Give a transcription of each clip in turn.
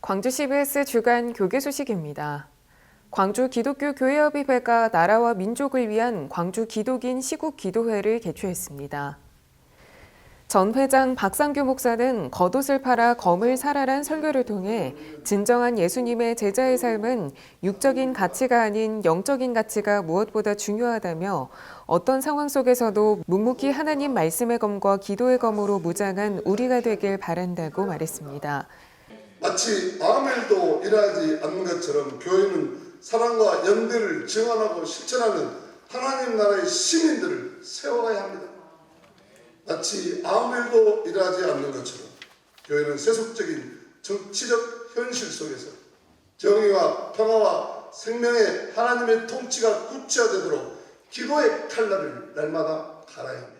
광주 CBS 주간 교계 소식입니다. 광주 기독교 교회협의회가 나라와 민족을 위한 광주 기독인 시국 기도회를 개최했습니다. 전 회장 박상규 목사는 겉옷을 팔아 검을 사라란 설교를 통해 진정한 예수님의 제자의 삶은 육적인 가치가 아닌 영적인 가치가 무엇보다 중요하다며 어떤 상황 속에서도 묵묵히 하나님 말씀의 검과 기도의 검으로 무장한 우리가 되길 바란다고 말했습니다. 마치 아무 일도 일하지 않는 것처럼 교회는 사랑과 연대를 증언하고 실천하는 하나님 나라의 시민들을 세워가야 합니다. 마치 아무 일도 일하지 않는 것처럼 교회는 세속적인 정치적 현실 속에서 정의와 평화와 생명의 하나님의 통치가 구체화되도록 기도의 칼날을 날마다 갈아야 합니다.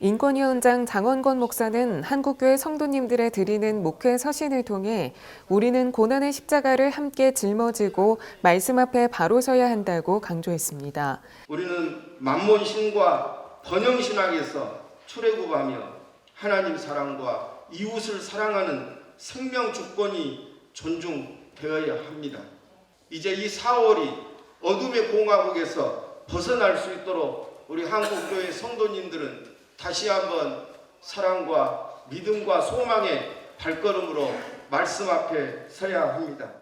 인권위원장 장원건 목사는 한국교회 성도님들의 드리는 목회 서신을 통해 우리는 고난의 십자가를 함께 짊어지고 말씀 앞에 바로 서야 한다고 강조했습니다. 우리는 만몬신과 번영신학에서 출애굽하며 하나님 사랑과 이웃을 사랑하는 생명 주권이 존중되어야 합니다. 이제 이 4월이 어둠의 공화국에서 벗어날 수 있도록 우리 한국교회 성도님들은 다시 한번 사랑과 믿음과 소망의 발걸음으로 말씀 앞에 서야 합니다.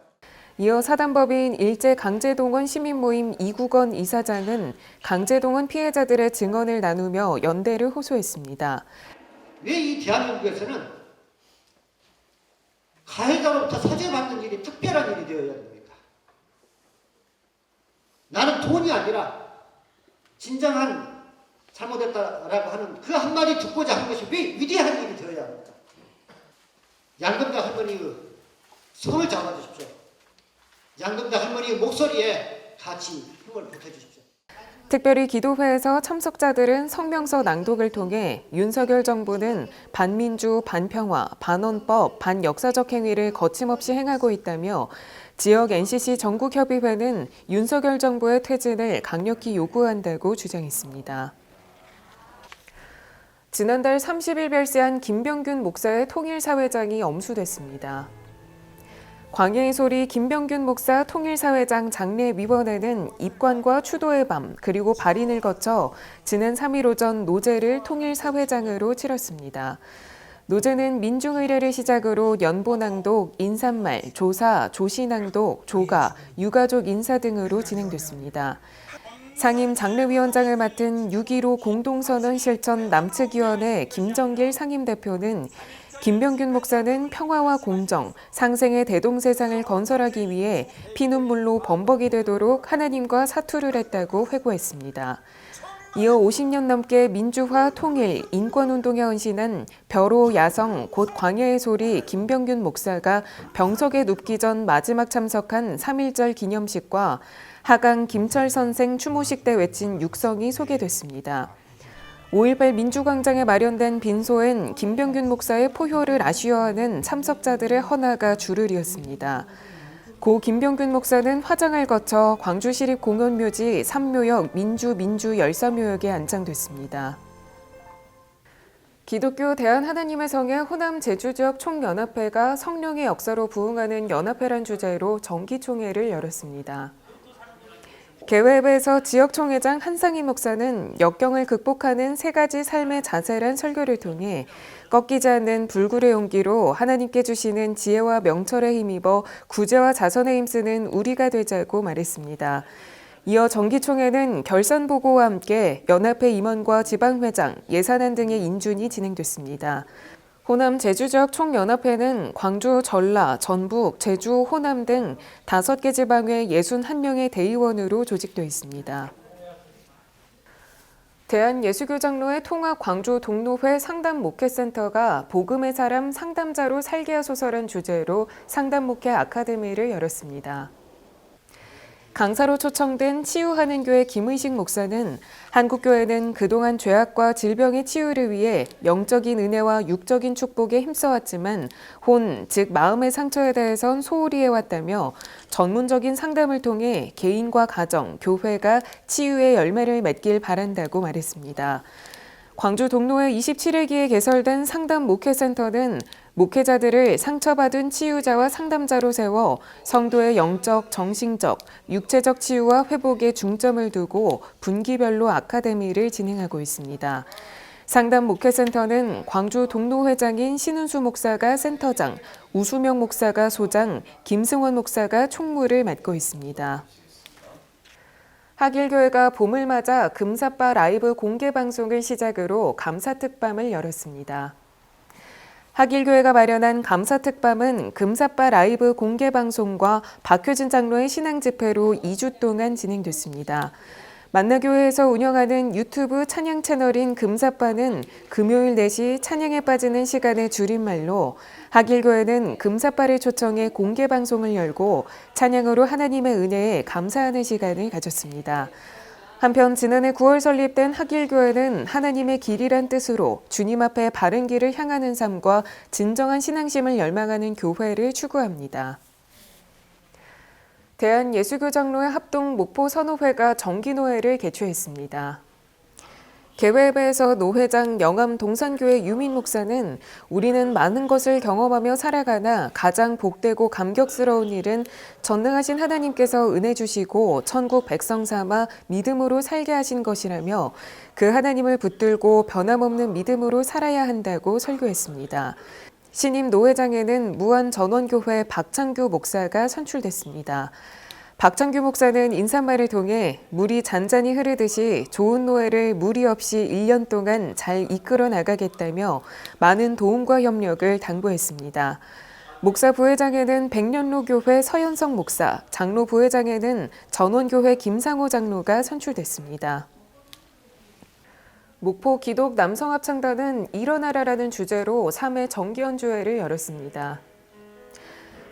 이어 사단법인 일제강제동원 시민모임 이국원 이사장은 강제동원 피해자들의 증언을 나누며 연대를 호소했습니다. 왜 이 대한민국에서는 가해자로부터 사죄받는 일이 특별한 일이 되어야 됩니까? 나는 돈이 아니라 진정한 잘못했다라고 하는 그 한마디 듣고자 한 것이 왜 위대한 일이 되어야 합니까? 양금자 할머니의 손을 잡아주십시오. 양금자 할머니의 목소리에 같이 힘을 보태주십시오. 특별히 기도회에서 참석자들은 성명서 낭독을 통해 윤석열 정부는 반민주, 반평화, 반헌법, 반역사적 행위를 거침없이 행하고 있다며 지역 NCC 전국협의회는 윤석열 정부의 퇴진을 강력히 요구한다고 주장했습니다. 지난달 30일 별세한 김병균 목사의 통일사회장이 엄수됐습니다. 광야의 소리 김병균 목사 통일사회장 장례위원회는 입관과 추도의 밤 그리고 발인을 거쳐 지난 3일 오전 노제를 통일사회장으로 치렀습니다. 노제는 민중의례를 시작으로 연보낭독, 인사말, 조사, 조시낭독, 조가, 유가족 인사 등으로 진행됐습니다. 상임 장례위원장을 맡은 6.15 공동선언 실천 남측위원회 김정길 상임대표는 김병균 목사는 평화와 공정, 상생의 대동세상을 건설하기 위해 피눈물로 범벅이 되도록 하나님과 사투를 했다고 회고했습니다. 이어 50년 넘게 민주화, 통일, 인권운동에 헌신한 벼로 야성 곧 광야의 소리 김병균 목사가 병석에 눕기 전 마지막 참석한 3.1절 기념식과 하강 김철 선생 추모식 때 외친 육성이 소개됐습니다. 5.18 민주광장에 마련된 빈소엔 김병균 목사의 포효를 아쉬워하는 참석자들의 헌화가 줄을 이었습니다. 고 김병균 목사는 화장을 거쳐 광주시립공원묘지 3묘역 민주 열사묘역에 안장됐습니다. 기독교 대한하나님의 성의 호남 제주지역 총연합회가 성령의 역사로 부흥하는 연합회란 주제로 정기총회를 열었습니다. 개회에서 지역총회장 한상희 목사는 역경을 극복하는 3가지 삶의 자세란 설교를 통해 꺾이지 않는 불굴의 용기로 하나님께 주시는 지혜와 명철에 힘입어 구제와 자선에 힘쓰는 우리가 되자고 말했습니다. 이어 정기총회는 결산보고와 함께 연합회 임원과 지방회장, 예산안 등의 인준이 진행됐습니다. 호남 제주지역 총연합회는 광주, 전라, 전북, 제주, 호남 등 5개 지방의 61명의 대의원으로 조직되어 있습니다. 대한예수교장로회 통합 광주 동로회 상담 목회센터가 복음의 사람 상담자로 살게 하소서란 주제로 상담 목회 아카데미를 열었습니다. 강사로 초청된 치유하는 교회 김의식 목사는 한국교회는 그동안 죄악과 질병의 치유를 위해 영적인 은혜와 육적인 축복에 힘써왔지만 즉 마음의 상처에 대해선 소홀히 해왔다며 전문적인 상담을 통해 개인과 가정, 교회가 치유의 열매를 맺길 바란다고 말했습니다. 광주 동로회 27회기에 개설된 상담 목회센터는 목회자들을 상처받은 치유자와 상담자로 세워 성도의 영적, 정신적, 육체적 치유와 회복에 중점을 두고 분기별로 아카데미를 진행하고 있습니다. 상담 목회센터는 광주 동로회장인 신은수 목사가 센터장, 우수명 목사가 소장, 김승원 목사가 총무를 맡고 있습니다. 하길교회가 봄을 맞아 금사빠 라이브 공개 방송을 시작으로 감사특밤을 열었습니다. 하길교회가 마련한 감사특밤은 금사빠 라이브 공개 방송과 박효진 장로의 신앙 집회로 2주 동안 진행됐습니다. 만나교회에서 운영하는 유튜브 찬양 채널인 금사빠는 금요일 4시 찬양에 빠지는 시간의 줄임말로 하길교회는 금사빠를 초청해 공개 방송을 열고 찬양으로 하나님의 은혜에 감사하는 시간을 가졌습니다. 한편 지난해 9월 설립된 하길교회는 하나님의 길이란 뜻으로 주님 앞에 바른 길을 향하는 삶과 진정한 신앙심을 열망하는 교회를 추구합니다. 대한예수교장로회 합동 목포 선호회가 정기노회를 개최했습니다. 개회에서 노회장 영암 동산교회 유민 목사는 우리는 많은 것을 경험하며 살아가나 가장 복되고 감격스러운 일은 전능하신 하나님께서 은혜 주시고 천국 백성 삼아 믿음으로 살게 하신 것이라며 그 하나님을 붙들고 변함없는 믿음으로 살아야 한다고 설교했습니다. 신임 노회장에는 무안전원교회 박창규 목사가 선출됐습니다. 박창규 목사는 인사말을 통해 물이 잔잔히 흐르듯이 좋은 노회를 무리 없이 1년 동안 잘 이끌어 나가겠다며 많은 도움과 협력을 당부했습니다. 목사 부회장에는 백년로교회 서현성 목사, 장로 부회장에는 전원교회 김상호 장로가 선출됐습니다. 목포 기독 남성합창단은 일어나라라는 주제로 3회 정기연주회를 열었습니다.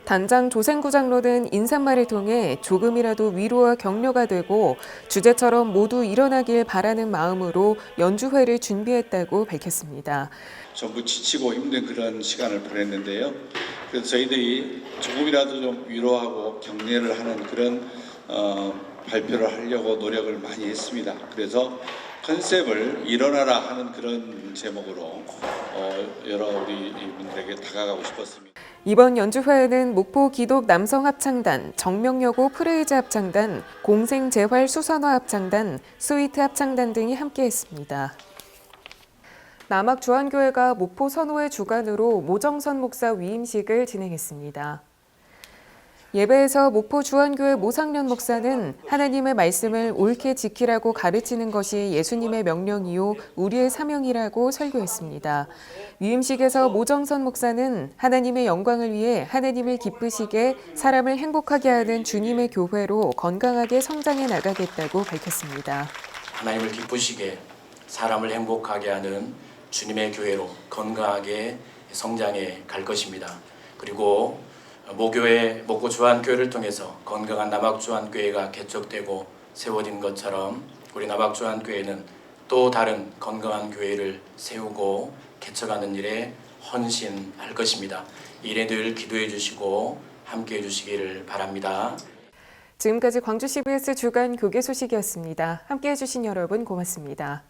단장 조생구 장로는 인사말을 통해 조금이라도 위로와 격려가 되고 주제처럼 모두 일어나길 바라는 마음으로 연주회를 준비했다고 밝혔습니다. 전부 지치고 힘든 그런 시간을 보냈는데요. 그래서 저희들이 조금이라도 좀 위로하고 격려를 하는 그런 발표를 하려고 노력을 많이 했습니다. 그래서 컨셉을 일어나라 하는 그런 제목으로 여러 우리 분들에게 다가가고 싶었습니다. 이번 연주회에는 목포 기독 남성합창단, 정명여고 프레이즈 합창단, 공생재활 수선화 합창단, 스위트 합창단 등이 함께했습니다. 남학주한교회가 목포 선호회 주관으로 모정선 목사 위임식을 진행했습니다. 예배에서 목포 주한교회 모상련 목사는 하나님의 말씀을 옳게 지키라고 가르치는 것이 예수님의 명령이요 우리의 사명이라고 설교했습니다. 위임식에서 모정선 목사는 하나님의 영광을 위해 하나님을 기쁘시게 사람을 행복하게 하는 주님의 교회로 건강하게 성장해 나가겠다고 밝혔습니다. 하나님을 기쁘시게 사람을 행복하게 하는 주님의 교회로 건강하게 성장해 갈 것입니다. 그리고 모교회, 목포 주한교회를 통해서 건강한 남학주한교회가 개척되고 세워진 것처럼 우리 남학주한교회는 또 다른 건강한 교회를 세우고 개척하는 일에 헌신할 것입니다. 일에 늘 기도해 주시고 함께해 주시기를 바랍니다. 지금까지 광주 CBS 주간 교계 소식이었습니다. 함께해 주신 여러분 고맙습니다.